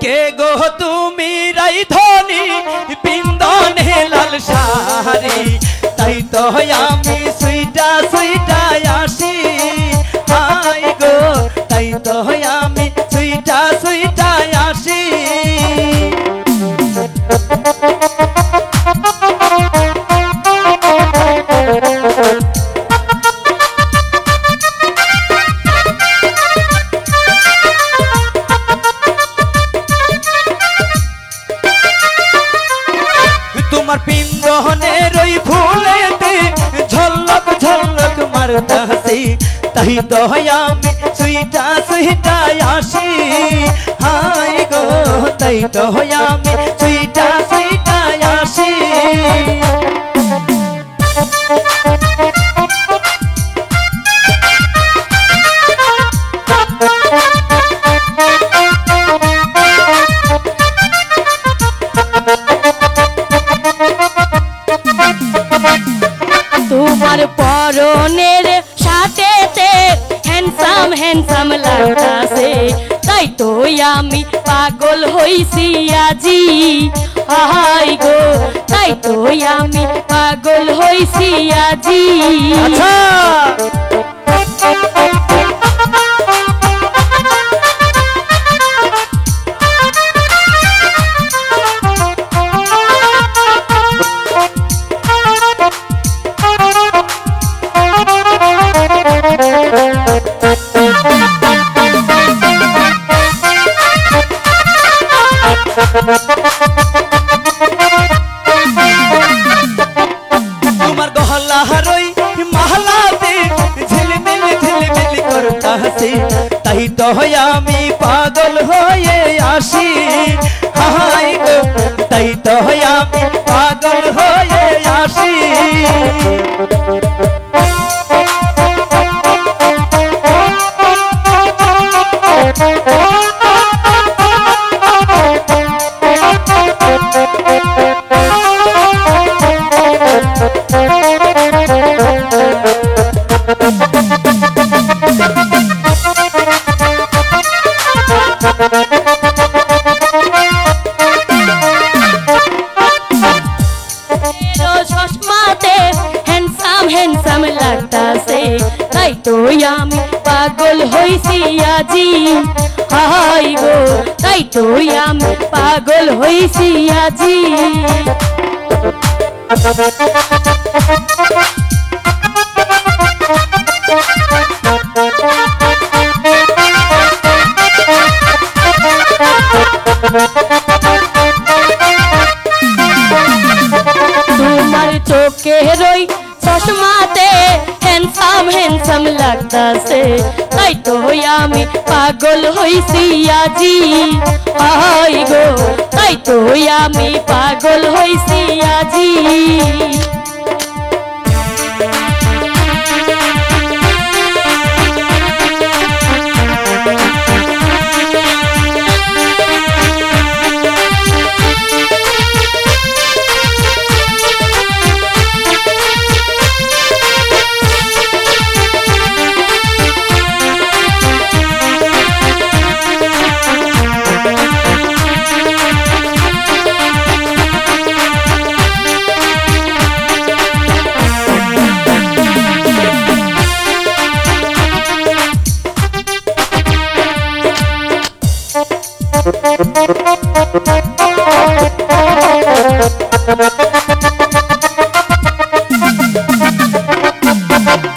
কে গো তুমি রাইধনি পিন্দনে লাল শাড়ি তাই তো আমি সুইটা সুইটা আসি হাই গো তাই তো আমি সুইটা সুইটা আসি তোমার পিন্দনের ওই ফুলেতে ঝলক ঝলক মারতাছি তাই তো আমি সুইটা সুইটা আসি হাই গো তাই তো আমি সুইটা সুইটা আসি তোমার পরনের সাথেতে হ্যান্ডসাম হ্যান্ডসাম লাগতাছে তাই তো আমি পাগল হইছি আজি হাই গো তাই তো আমি পাগল হইছি আজি আচ্ছা তোমার গহলা রই মহলাতে ঝিলমিল ঝিলমিল করতাছি তাই তো আমি পাগল হয়ে আসি হাই গো তাই তো আমি পাগল হয়ে আসি চশমাতে হ্যান্ডসাম হ্যান্ডসাম লাগতাছে তাই তো আমি পাগল হইছি আজি হাই গো তাই তো আমি পাগল হইছি আজি তোমার চোখের ওই চশমাতে হ্যান্ডসাম হ্যান্ডসাম লাগতাছে তাই তো আমি পাগল হইছি আজি হাই গো তাই তো আমি পাগল হইছি আজি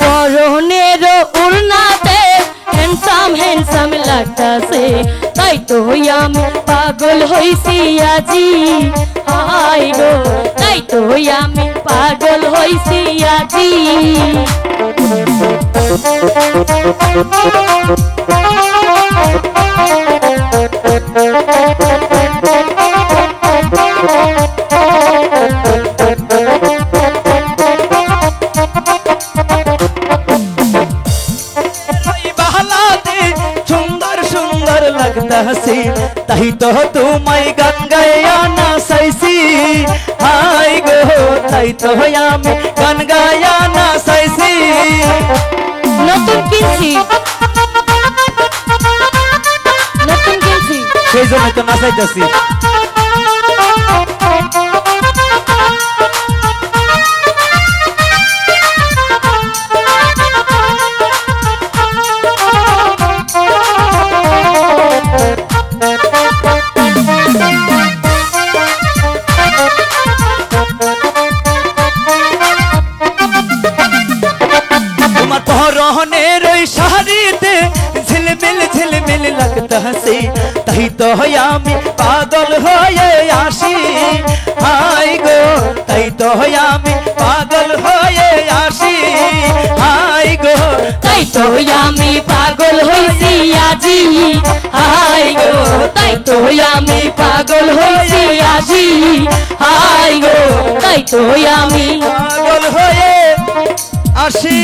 পরনের উড়নাতে হ্যান্ডসাম হ্যান্ডসাম লাগতাছে তাই তো আমি পাগল হইছি আজি হাই গো তাই তো আমি পাগল হইছি আজি लगतासी तही तो तुम्हाई गंगाया ना सैसी हाय गो तही तो यामी गंगाया ना सैसी नतुन किनছি জন্য তো নাচাইতেছি। তোমার পরনের ওই শাড়িতে ঝিলমিল লাগতাছে, তাই তো আমি পাগল হয়ে আসি। হাই গো তাই তো আমি পাগল হয়ে আসি। হাই গো তাই তো আমি পাগল হইছি আজি। হাই গো তাই তো আমি পাগল হইছি আজি। হাই গো তাই তো আমি পাগল হয়ে আসি।